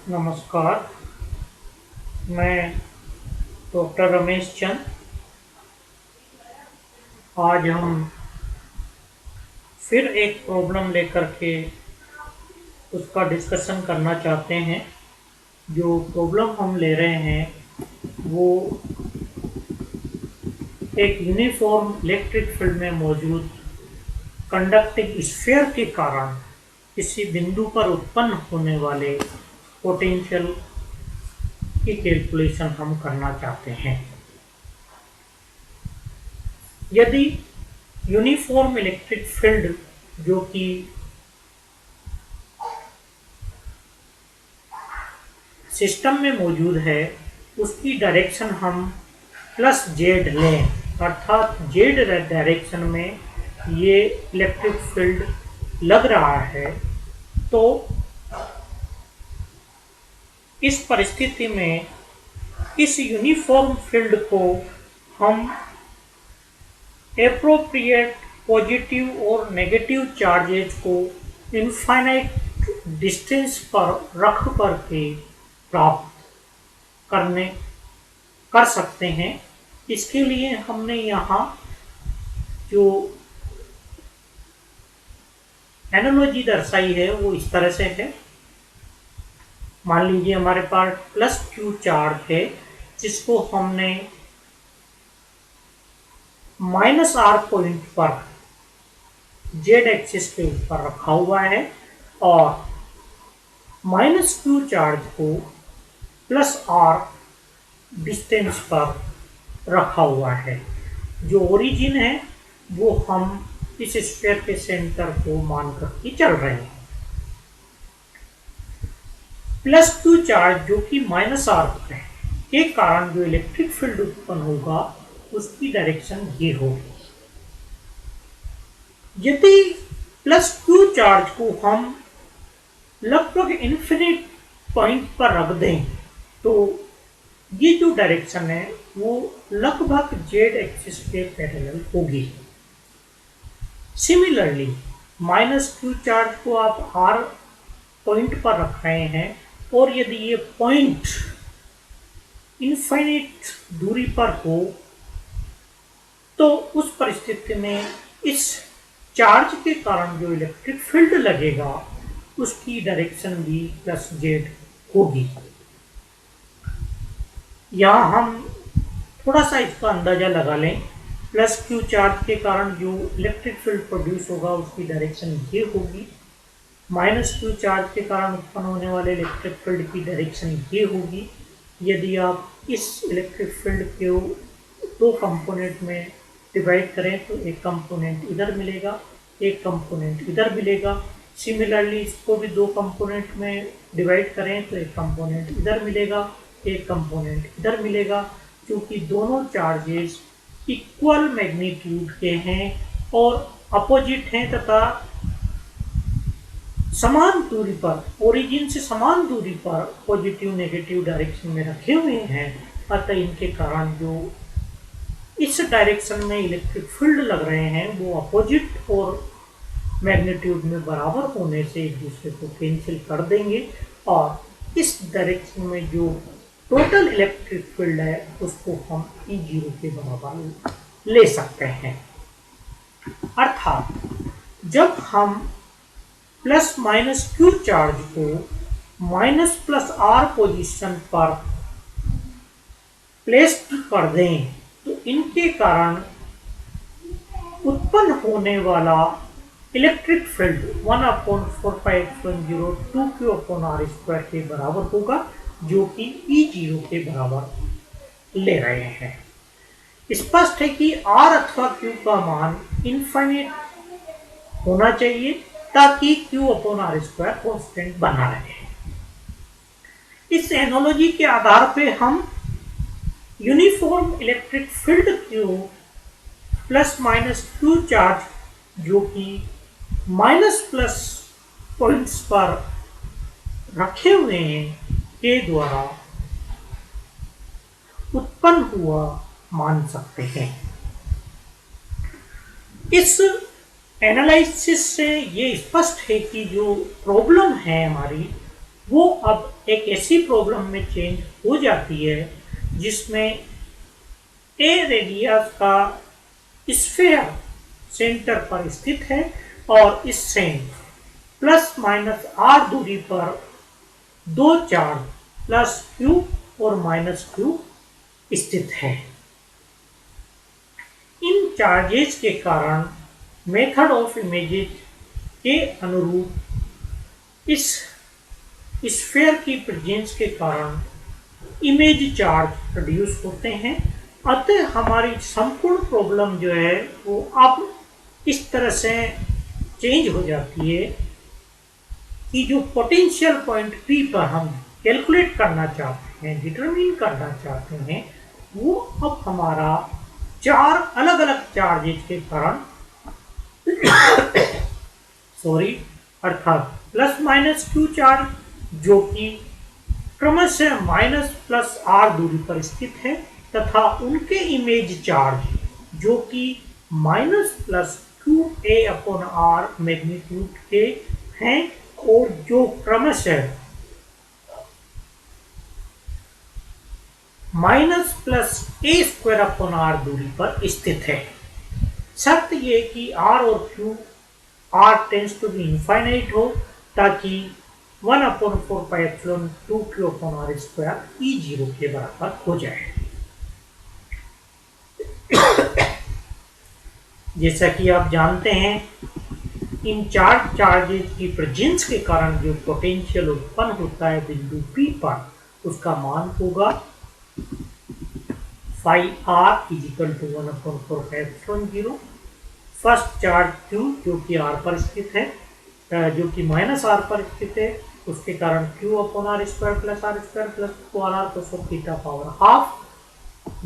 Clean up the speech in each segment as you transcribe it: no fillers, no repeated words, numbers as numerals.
नमस्कार। मैं डॉक्टर रमेश चंद। आज हम फिर एक प्रॉब्लम लेकर के उसका डिस्कशन करना चाहते हैं। जो प्रॉब्लम हम ले रहे हैं वो एक यूनिफॉर्म इलेक्ट्रिक फील्ड में मौजूद कंडक्टिंग स्फीयर के कारण किसी बिंदु पर उत्पन्न होने वाले पोटेंशियल की कैलकुलेशन हम करना चाहते हैं। यदि यूनिफॉर्म इलेक्ट्रिक फील्ड जो कि सिस्टम में मौजूद है उसकी डायरेक्शन हम प्लस जेड लें, अर्थात जेड डायरेक्शन में ये इलेक्ट्रिक फील्ड लग रहा है, तो इस परिस्थिति में इस यूनिफॉर्म फील्ड को हम एप्रोप्रिएट पॉजिटिव और नेगेटिव चार्जेज को इनफाइनाइट डिस्टेंस पर रख करके प्राप्त कर सकते हैं। इसके लिए हमने यहाँ जो एनालॉजी दर्शाई है वो इस तरह से है। मान लीजिए हमारे पास प्लस क्यू चार्ज है जिसको हमने माइनस आर पॉइंट पर जेड एक्सिस के ऊपर रखा हुआ है और माइनस क्यू चार्ज को प्लस आर डिस्टेंस पर रखा हुआ है। जो ओरिजिन है वो हम इस स्फीयर के सेंटर को मान करके चल रहे हैं। प्लस क्यू चार्ज जो कि माइनस आर पर है के कारण जो इलेक्ट्रिक फील्ड उत्पन्न होगा उसकी डायरेक्शन ये होगी। यदि प्लस क्यू चार्ज को हम लगभग इन्फिनिट पॉइंट पर रख दें तो ये जो डायरेक्शन है वो लगभग जेड एक्सिस के पैरेलल होगी। सिमिलरली माइनस क्यू चार्ज को आप आर पॉइंट पर रख रहे हैं और यदि ये पॉइंट इनफाइनिट दूरी पर हो तो उस परिस्थिति में इस चार्ज के कारण जो इलेक्ट्रिक फील्ड लगेगा उसकी डायरेक्शन भी प्लस जेड होगी। यहाँ हम थोड़ा सा इसका अंदाजा लगा लें। प्लस क्यू चार्ज के कारण जो इलेक्ट्रिक फील्ड प्रोड्यूस होगा उसकी डायरेक्शन ये होगी। माइनस क्यू चार्ज के कारण उत्पन्न होने वाले इलेक्ट्रिक फील्ड की डायरेक्शन ये होगी। यदि आप इस इलेक्ट्रिक फील्ड को दो कंपोनेंट में डिवाइड करें तो एक कंपोनेंट इधर मिलेगा, एक कंपोनेंट इधर मिलेगा। सिमिलरली इसको भी दो कंपोनेंट में डिवाइड करें तो एक कंपोनेंट इधर मिलेगा, एक कंपोनेंट इधर मिलेगा। क्योंकि दोनों चार्जेस इक्वल मैग्नीट्यूड के हैं और अपोजिट हैं तथा समान दूरी पर, ओरिजिन से समान दूरी पर पॉजिटिव नेगेटिव डायरेक्शन में रखे हुए हैं, अतः इनके कारण जो इस डायरेक्शन में इलेक्ट्रिक फील्ड लग रहे हैं वो अपोजिट और मैग्नीट्यूड में बराबर होने से एक दूसरे को कैंसिल कर देंगे और इस डायरेक्शन में जो टोटल इलेक्ट्रिक फील्ड है उसको हम E0 के बराबर ले सकते हैं। अर्थात जब हम प्लस माइनस क्यू चार्ज को माइनस प्लस आर पोजीशन पर प्लेस कर दें तो इनके कारण उत्पन्न होने वाला इलेक्ट्रिक फील्ड 1/4π02Q/r² के बराबर होगा, जो कि E0 के बराबर ले रहे हैं। स्पष्ट है कि R अथवा Q का मान इनफाइनाइट होना चाहिए ताकि Q/r² कांस्टेंट बना रहे। इस एनालॉजी के आधार पे हम यूनिफॉर्म इलेक्ट्रिक फील्ड को प्लस माइनस क्यू चार्ज जो कि माइनस प्लस पॉइंट्स पर रखे हुए हैं के द्वारा उत्पन्न हुआ मान सकते हैं। इस एनालिसिस से ये स्पष्ट है कि जो प्रॉब्लम है हमारी वो अब एक ऐसी प्रॉब्लम में चेंज हो जाती है जिसमें ए रेडियस का स्फीयर सेंटर पर स्थित है और इससे प्लस माइनस आर दूरी पर दो चार्ज प्लस क्यू और माइनस क्यू स्थित है। इन चार्जेस के कारण मेथड ऑफ इमेजेस के अनुरूप इस स्फीयर की प्रेजेंस के कारण इमेज चार्ज प्रोड्यूस होते हैं। अतः हमारी संपूर्ण प्रॉब्लम जो है वो अब इस तरह से चेंज हो जाती है कि जो पोटेंशियल पॉइंट P पर हम कैलकुलेट करना चाहते हैं, डिटरमिन करना चाहते हैं, वो अब हमारा चार अलग अलग चार्जेज के कारण अर्थात प्लस माइनस क्यू चार्ज जो कि क्रमशः माइनस प्लस आर दूरी पर स्थित है तथा उनके इमेज चार्ज जो कि minus plus Q A upon R magnitude के हैं और जो क्रमशः minus plus A square upon R दूरी पर स्थित है। शर्त ये कि आर और Q R tends to be infinite हो ताकि 1/4 2 Q upon are square E zero के बराबर हो जाए। जैसा कि आप जानते हैं इन चार चार्जेज की प्रेजेंस के कारण जो पोटेंशियल उत्पन्न होता है बिंदु P पर उसका मान होगा phi R is equal to 1/4 first charge Q जो कि R पर स्थित है जो कि माइनस R पर स्थित है उसके कारण Q upon are square plus are square plus 2r cos theta power half.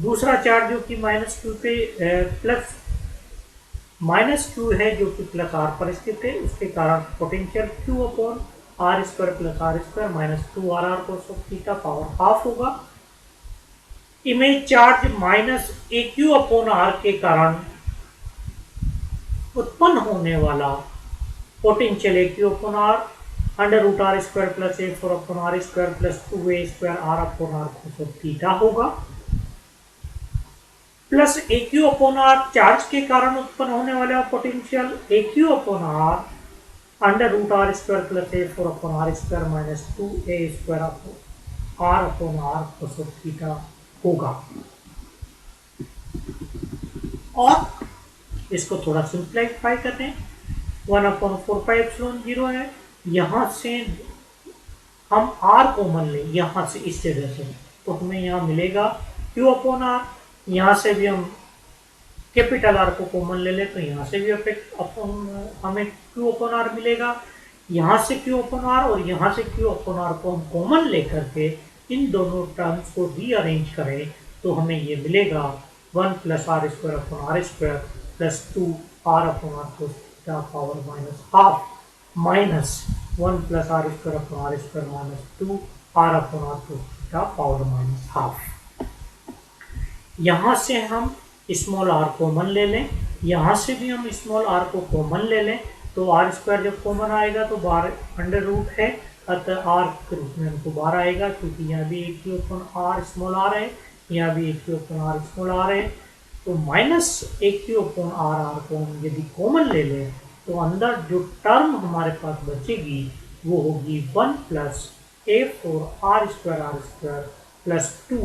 दूसरा चार्ज जो कि माइनस Q पे प्लस माइनस क्यू है जो कि प्लस आर पर स्थित है उसके कारण potential Q upon are square plus are square minus 2r cos theta power half होगा। Image charge minus a Q upon r के कारण उत्पन्न होने वाला potential a Q upon r under root are square plus A four upon are square plus 2a square are upon are cos theta होगा plus a Q upon r charge के कारण उत्पन्न होने वाला potential a Q upon r under root are square plus A four upon are square minus 2a square are upon are cos theta होगा। और इसको थोड़ा सिंप्लीफाई करते हैं 1/4 है यहां से हम r कॉमन लें यहां से इस जगह से तो हमें यहां मिलेगा q अपॉन आर। यहां से भी हम कैपिटल R को कॉमन ले लें तो यहां से भी हमें q अपॉन आर मिलेगा। यहां से q अपॉन आर और यहां से q अपॉन आर को हम कॉमन लेकर के इन दोनों टर्म्स को रीअरेंज करें तो हमें ये मिलेगा 1 plus are square upon are square plus 2 R upon are cos theta power minus half minus 1 plus are square upon are square minus 2 R upon are cos theta power minus half. यहाँ से हम small are common ले लें यहाँ से भी हम small are को कॉमन ले लें तो आर स्क्वायर जब कॉमन आएगा तो बार अंडर रूट है अतः आर के रूप में हमको बार आएगा क्योंकि यहाँ भी एक Q upon R small R है यहाँ भी एक Q upon R small R है तो माइनस एक क्यू अपॉन आर को हम यदि कॉमन ले लें तो अंदर जो टर्म हमारे पास बचेगी वो होगी 1 plus A four R square plus 2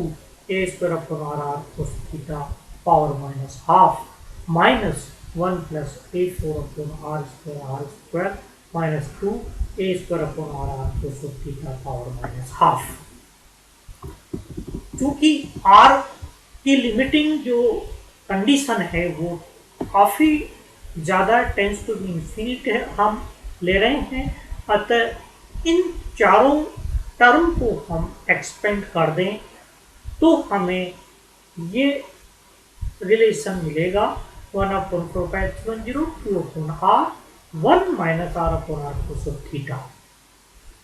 A square upon are cos theta power minus half minus 1 plus A four upon are square minus 2 A square upon are cos theta power minus half. चूंकि R की limiting जो condition है वो काफ़ी ज़्यादा tense to B infinite है हम ले रहे हैं अतः इन चारों टर्म को हम एक्सपेंड कर दें तो हमें ये रिलेशन मिलेगा 1/4 q upon R 1 minus are upon are cos theta.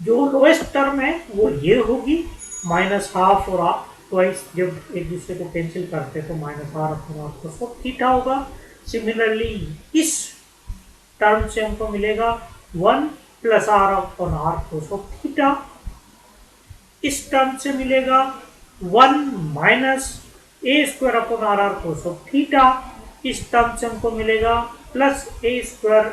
जो लोएस्ट टर्म है वो ये होगी माइनस हाफ और ट्वाइस जब एक दूसरे को कैंसिल करते हैं तो minus are upon are cos theta होगा। सिमिलरली इस टर्म से हमको मिलेगा 1 plus R upon are cos theta इस टर्म से मिलेगा 1 minus A square upon are are cos of theta. इस टर्म से हमको मिलेगा plus A square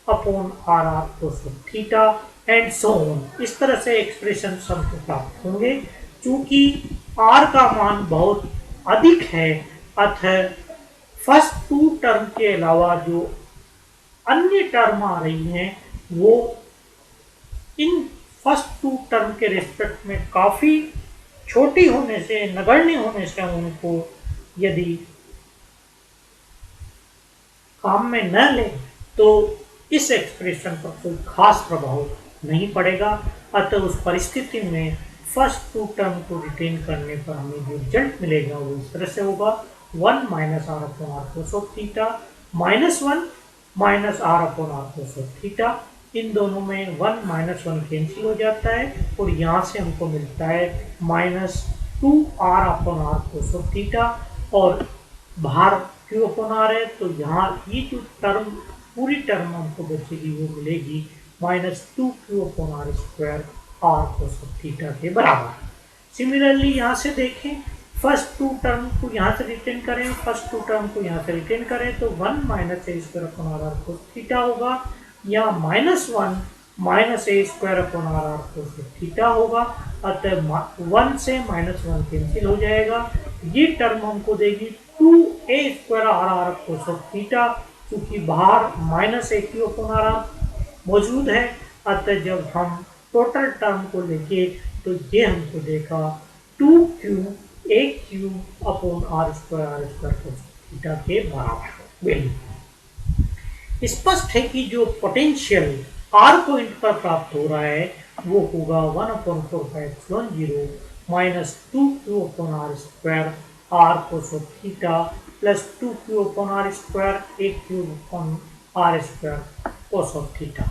upon are are cos of theta and so on. इस तरह से एक्सप्रेशन हमको प्राप्त होंगे। चूंकि आर का मान बहुत अधिक है, अतः फर्स्ट टू टर्म के अलावा जो अन्य टर्म आ रही हैं वो इन फर्स्ट टू टर्म के रिस्पेक्ट में काफी छोटी होने से, नगण्य होने से हम उनको यदि काम में न लें तो इस एक्सप्रेशन पर कोई खास प्रभाव नहीं पड़ेगा। अतः उस परिस्थिति में फर्स्ट टू टर्म को रिटेन करने पर हमें जो रिजल्ट मिलेगा वो इस तरह से होगा 1 minus are upon are cos of theta minus 1 minus are upon are cos of theta. इन दोनों में 1 माइनस 1 कैंसिल हो जाता है और यहाँ से हमको मिलता है minus 2 R upon are cos of theta और बाहर क्यू अपॉन आर है, तो यहाँ ये जो टर्म पूरी टर्म हमको बचेगी वो मिलेगी minus 2 Q upon are square are cos of theta के बराबर। सिमिलरली यहाँ से देखें, फर्स्ट टू टर्म को यहाँ से रिटेन करें, फर्स्ट टू टर्म को यहाँ से रिटेन करें तो 1 minus A square upon are are cos theta होगा, या minus 1 minus A square upon are are cos theta होगा। अतः 1 से माइनस 1 कैंसिल हो जाएगा। ये टर्म हमको देगी 2 ए square r are cos of theta, क्योंकि बाहर minus a Q upon are r मौजूद है। अतः जब हम टोटल टर्म को लेके तो ये हमको देखा 2q A Q upon are square cos theta के बराबर वैल्यू। स्पष्ट है कि जो पोटेंशियल आर पॉइंट पर प्राप्त हो रहा है वो होगा 1/4πε0 minus 2q upon are square are cos of theta plus 2q upon are square a Q upon are square cos of theta.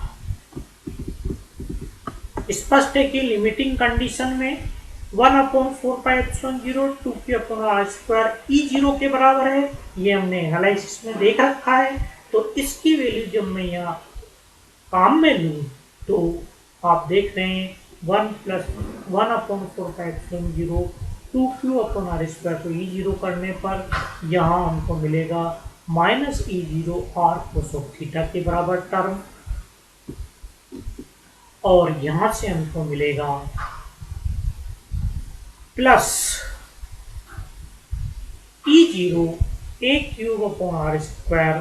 स्पष्ट है कि लिमिटिंग कंडीशन में 1/4πε0 2q upon are square E0 के बराबर है। ये हमने एनालिसिस में देख रखा है। तो इसकी वैल्यू जब मैं यहाँ काम में लूँ तो आप देख रहे हैं 1 plus 1/4πε0 2q upon are square को E0 करने पर यहाँ हमको मिलेगा minus E0 R cos of theta के बराबर टर्म, और यहाँ से हमको मिलेगा plus E0 A cube upon are square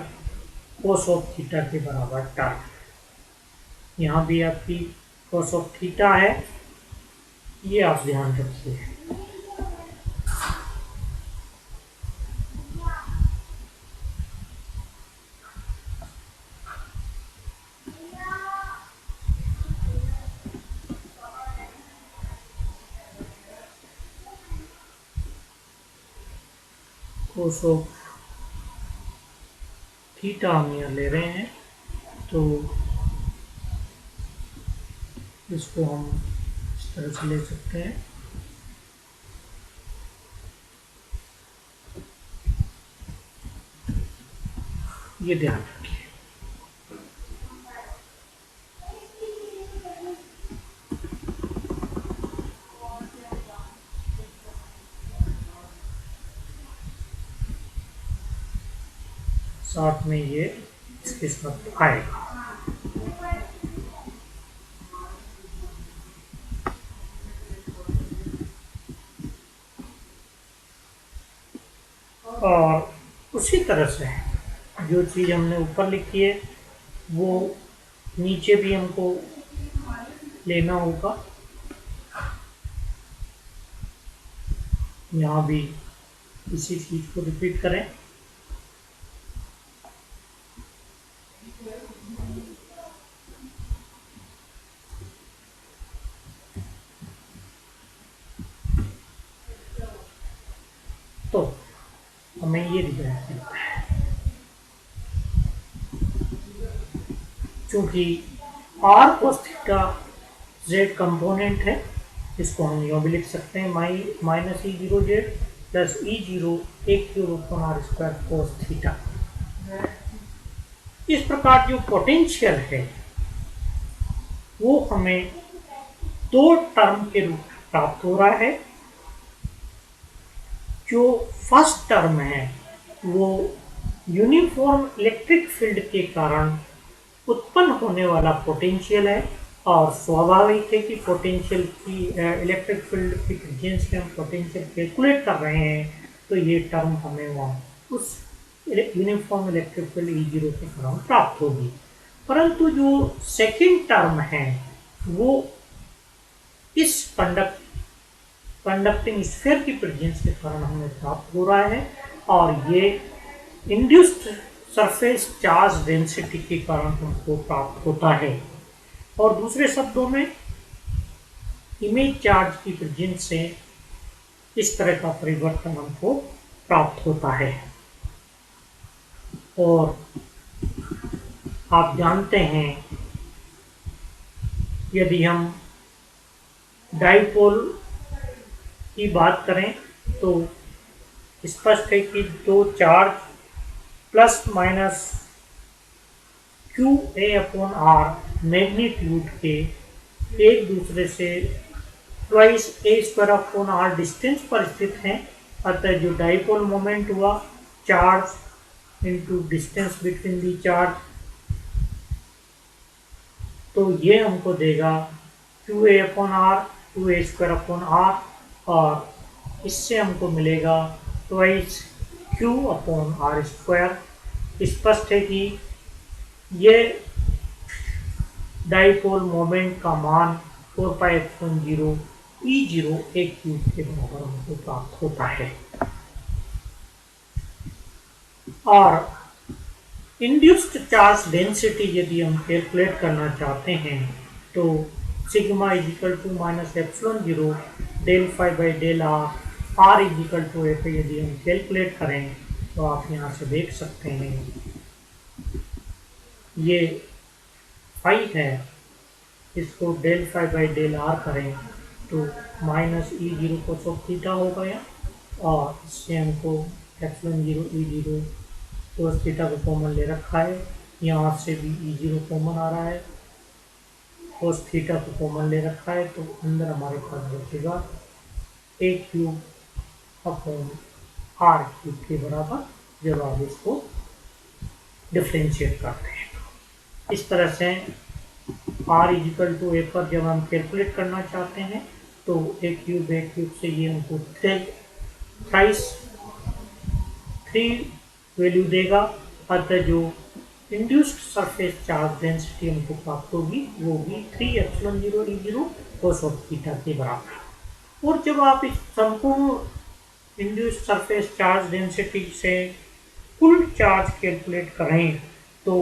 cos of theta के बराबर टर्म। यहाँ भी आपकी कोस ऑफ थीटा है, ये आप ध्यान रखिए। कोस ऑफ थीटा हम यहाँ ले रहे हैं तो इसको हम इस तरह से ले सकते हैं। ये ध्यान रखिए। साथ में ये इसके साथ आएगा। और उसी तरह से जो चीज़ हमने ऊपर लिखी है वो नीचे भी हमको लेना होगा। यहाँ भी इसी चीज़ को रिपीट करें। तो हमें ये रिजल्ट मिलता है। चूंकि R cos theta Z component है, इसको हम यूँ भी लिख सकते हैं minus E0 Z plus E0 A cube upon are square cos theta. इस प्रकार जो पोटेंशियल है वो हमें दो टर्म के रूप में प्राप्त हो रहा है। जो फर्स्ट टर्म है वो यूनिफॉर्म इलेक्ट्रिक फील्ड के कारण उत्पन्न होने वाला पोटेंशियल है, और स्वाभाविक है कि पोटेंशियल की इलेक्ट्रिक फील्ड की प्रेजेंस में हम पोटेंशियल कैलकुलेट कर रहे हैं, तो ये टर्म हमें वहाँ उस यूनिफॉर्म इलेक्ट्रिक फील्ड E0 के कारण प्राप्त होगी। परंतु जो सेकेंड टर्म है वो इस कंडक्टिंग स्फीयर की प्रेजेंस के कारण हमें प्राप्त हो रहा है, और ये इंड्यूस्ड सरफेस चार्ज डेंसिटी के कारण हमको प्राप्त होता है। और दूसरे शब्दों में इमेज चार्ज की प्रेजेंस से इस तरह का परिवर्तन हमको प्राप्त होता है। और आप जानते हैं यदि हम डाइपोल की बात करें तो स्पष्ट है कि दो charge plus minus QA/R magnitude के एक दूसरे से ट्वाइस A²/R डिस्टेंस पर स्थित हैं। अतः जो डाइपोल मोमेंट हुआ charge into distance between the charge, तो ये हमको देगा QA/R QA²/R, और इससे हमको मिलेगा ट्वाइस Q/R²। स्पष्ट है कि ये डाइपोल मोमेंट का मान 4πε0 E0 एक क्यूब के बराबर हमको प्राप्त होता है। और इंड्यूस्ड चार्ज डेंसिटी यदि हम कैलकुलेट करना चाहते हैं तो sigma -ε0 del phi by del r F यदि हम कैलकुलेट करें तो आप यहाँ से देख सकते हैं ये फाई है, इसको del phi by del r करें तो -E0 cos थीटा हो गया, और इससे हमको ε0 E0 cos थीटा को कॉमन ले रखा है, यहाँ से भी E0 कॉमन आ रहा है, cos थीटा को कॉमन ले रखा है, तो अंदर हमारे पास बचेगा A³ के बराबर जब आप इसको डिफ्रेंशिएट करते हैं। इस तरह से R=A पर जब हम कैलकुलेट करना चाहते हैं तो A³ से ये हमको 3 वैल्यू देगा। अतः जो इंड्यूस्ड सरफेस चार्ज डेंसिटी हमको प्राप्त होगी वो भी 3ε0 E0 cos थीटा के बराबर। और जब आप इस संपूर्ण इंड्यूस्ड सरफेस चार्ज डेंसिटी से कुल चार्ज कैलकुलेट करें तो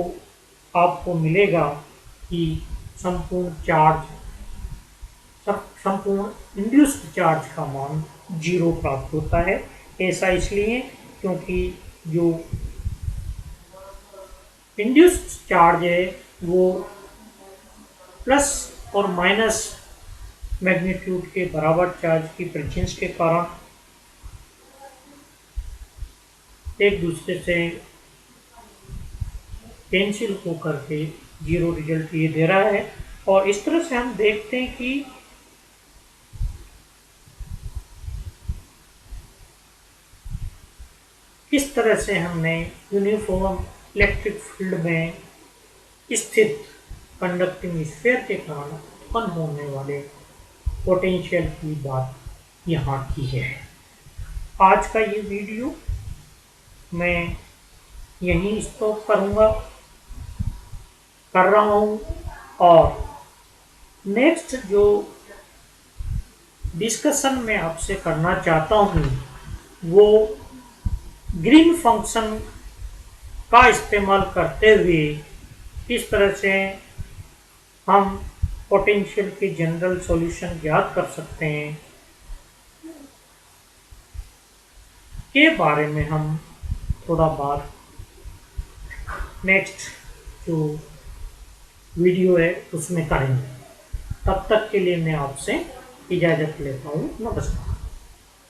आपको मिलेगा कि संपूर्ण इंड्यूस्ड चार्ज का मान 0 प्राप्त होता है। ऐसा इसलिए क्योंकि जो इंड्यूस्ड चार्ज है वो प्लस और माइनस मैग्नीट्यूड के बराबर चार्ज की प्रेजेंस के कारण एक दूसरे से कैंसिल होकर के 0 रिजल्ट ये दे रहा है। और इस तरह से हम देखते हैं कि किस तरह से हमने यूनिफॉर्म इलेक्ट्रिक फील्ड में स्थित कंडक्टिंग स्फीयर के कारण उत्पन्न होने वाले पोटेंशियल की बात यहाँ की है। आज का ये वीडियो मैं यहीं स्टॉप कर रहा हूँ, और नेक्स्ट जो डिस्कशन मैं आपसे करना चाहता हूँ वो ग्रीन फंक्शन का इस्तेमाल करते हुए किस तरह से हम पोटेंशियल के जनरल सॉल्यूशन ज्ञात कर सकते हैं के बारे में हम थोड़ा बाद नेक्स्ट जो वीडियो है उसमें करेंगे। तब तक के लिए मैं आपसे इजाज़त लेता हूँ। नमस्कार।